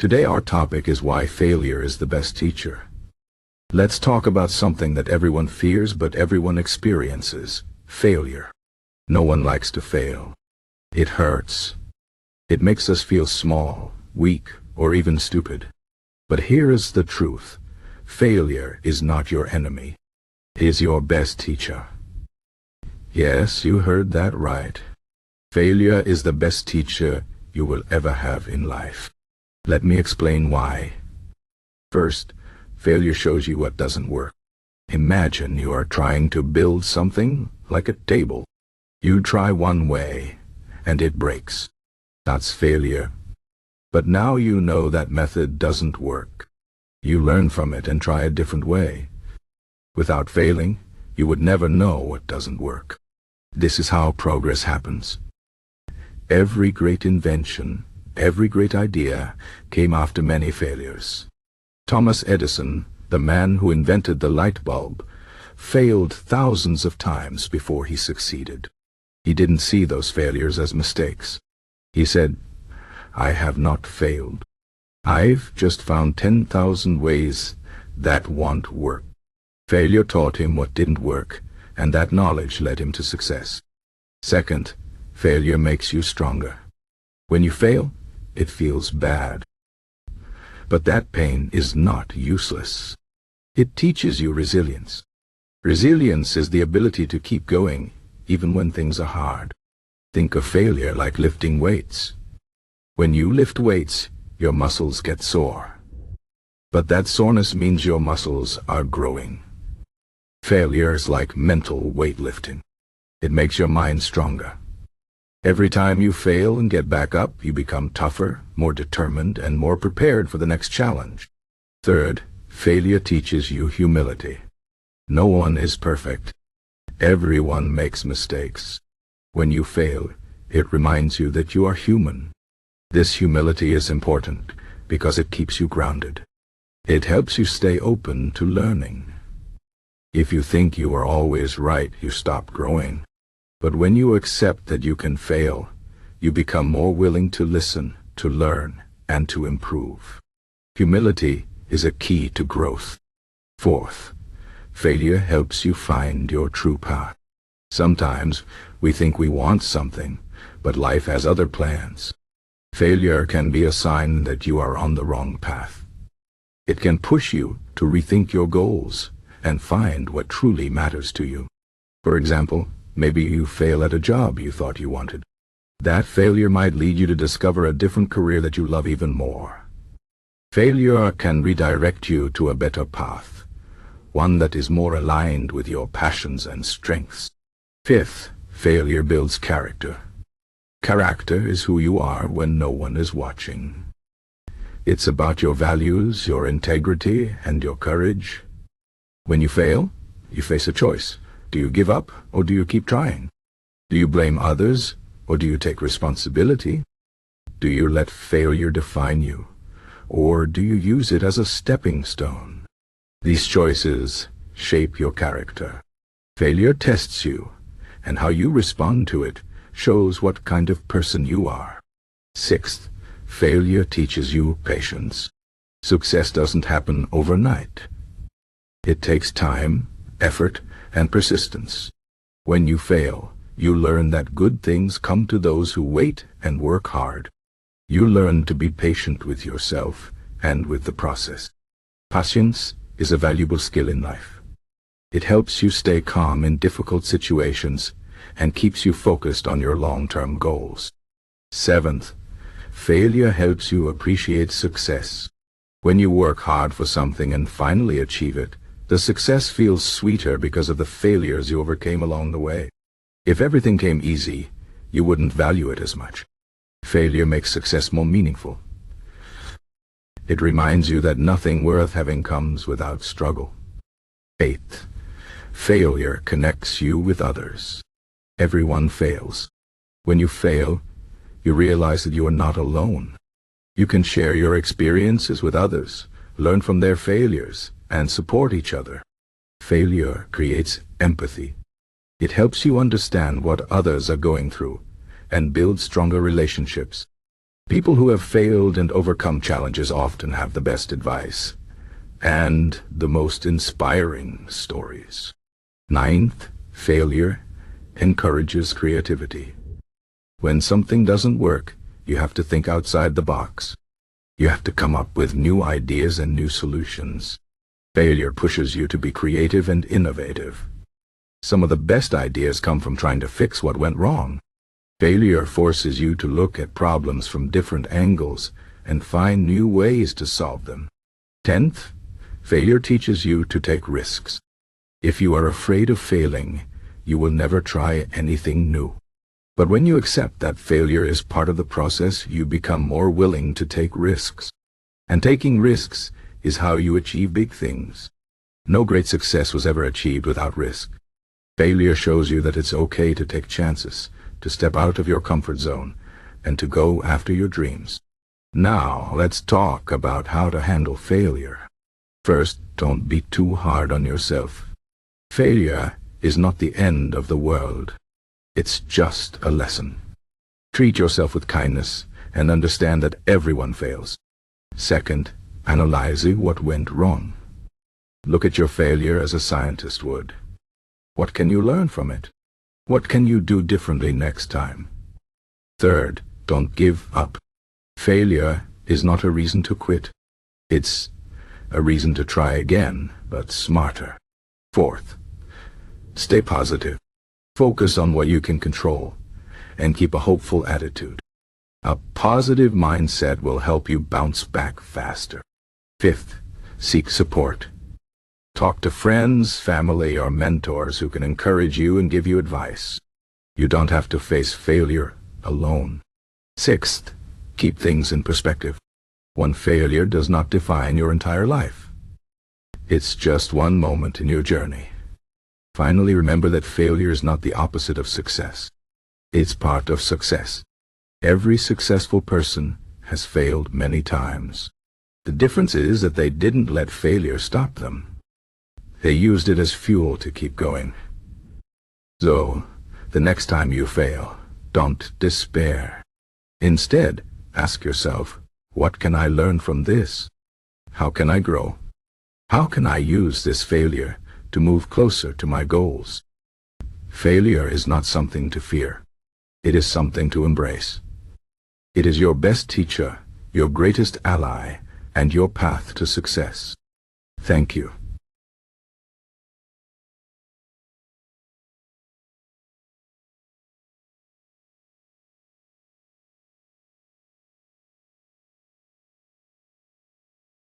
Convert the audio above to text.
Today our topic is why failure is the best teacher. Let's talk about something that everyone fears but everyone experiences: failure. No one likes to fail. It hurts. It makes us feel small, weak, or even stupid. But here is the truth. Failure is not your enemy. It is your best teacher. Yes, you heard that right. Failure is the best teacher you will ever have in life. Let me explain why. First, failure shows you what doesn't work. Imagine you are trying to build something like a table. You try one way, and it breaks. That's failure. But now you know that method doesn't work. You learn from it and try a different way. Without failing, you would never know what doesn't work. This is how progress happens. Every great invention, every great idea came after many failures. Thomas Edison, the man who invented the light bulb, failed thousands of times before he succeeded. He didn't see those failures as mistakes. He said, "I have not failed. I've just found 10,000 ways that won't work." Failure taught him what didn't work, and that knowledge led him to success. Second, failure makes you stronger. When you fail, it feels bad. But that pain is not useless. It teaches you resilience. Resilience is the ability to keep going, even when things are hard. Think of failure like lifting weights. When you lift weights, your muscles get sore. But that soreness means your muscles are growing. Failure is like mental weightlifting. It makes your mind stronger. Every time you fail and get back up, you become tougher, more determined, and more prepared for the next challenge. Third, failure teaches you humility. No one is perfect. Everyone makes mistakes. When you fail, it reminds you that you are human. This humility is important because it keeps you grounded. It helps you stay open to learning. If you think you are always right, you stop growing. But when you accept that you can fail, you become more willing to listen, to learn, and to improve. Humility is a key to growth. Fourth, failure helps you find your true path. Sometimes we think we want something, but life has other plans. Failure can be a sign that you are on the wrong path. It can push you to rethink your goals and find what truly matters to you. For example, maybe you fail at a job you thought you wanted. That failure might lead you to discover a different career that you love even more. Failure can redirect you to a better path, one that is more aligned with your passions and strengths. Fifth, failure builds character. Character is who you are when no one is watching. It's about your values, your integrity, and your courage. When you fail, you face a choice. Do you give up, or do you keep trying? Do you blame others, or do you take responsibility? Do you let failure define you, or do you use it as a stepping stone? These choices shape your character. Failure tests you, and how you respond to it shows what kind of person you are. Sixth, failure teaches you patience. Success doesn't happen overnight. It takes time, effort, and persistence. When you fail, you learn that good things come to those who wait and work hard. You learn to be patient with yourself and with the process. Patience is a valuable skill in life. It helps you stay calm in difficult situations and keeps you focused on your long-term goals. Seventh, failure helps you appreciate success. When you work hard for something and finally achieve it, the success feels sweeter because of the failures you overcame along the way. If everything came easy, you wouldn't value it as much. Failure makes success more meaningful. It reminds you that nothing worth having comes without struggle. Eighth, failure connects you with others. Everyone fails. When you fail, you realize that you are not alone. You can share your experiences with others, learn from their failures, and support each other. Failure creates empathy. It helps you understand what others are going through and build stronger relationships. People who have failed and overcome challenges often have the best advice and the most inspiring stories. Ninth, failure encourages creativity. When something doesn't work, you have to think outside the box. You have to come up with new ideas and new solutions. Failure pushes you to be creative and innovative. Some of the best ideas come from trying to fix what went wrong. Failure forces you to look at problems from different angles and find new ways to solve them. 10th, failure teaches you to take risks. If you are afraid of failing, you will never try anything new. But when you accept that failure is part of the process, you become more willing to take risks. And taking risks is how you achieve big things. No great success was ever achieved without risk. Failure shows you that it's okay to take chances, to step out of your comfort zone, and to go after your dreams. Now, let's talk about how to handle failure. First, don't be too hard on yourself. Failure is not the end of the world. It's just a lesson. Treat yourself with kindness and understand that everyone fails. Second, analyze what went wrong. Look at your failure as a scientist would. What can you learn from it? What can you do differently next time? Third, don't give up. Failure is not a reason to quit. It's a reason to try again, but smarter. Fourth, stay positive. Focus on what you can control and keep a hopeful attitude. A positive mindset will help you bounce back faster. Fifth, seek support. Talk to friends, family, or mentors who can encourage you and give you advice. You don't have to face failure alone. Sixth, keep things in perspective. One failure does not define your entire life. It's just one moment in your journey. Finally, remember that failure is not the opposite of success. It's part of success. Every successful person has failed many times. The difference is that they didn't let failure stop them. They used it as fuel to keep going. So, the next time you fail, don't despair. Instead, ask yourself, what can I learn from this? How can I grow? How can I use this failure to move closer to my goals? Failure is not something to fear. It is something to embrace. It is your best teacher, your greatest ally, and your path to success. Thank you.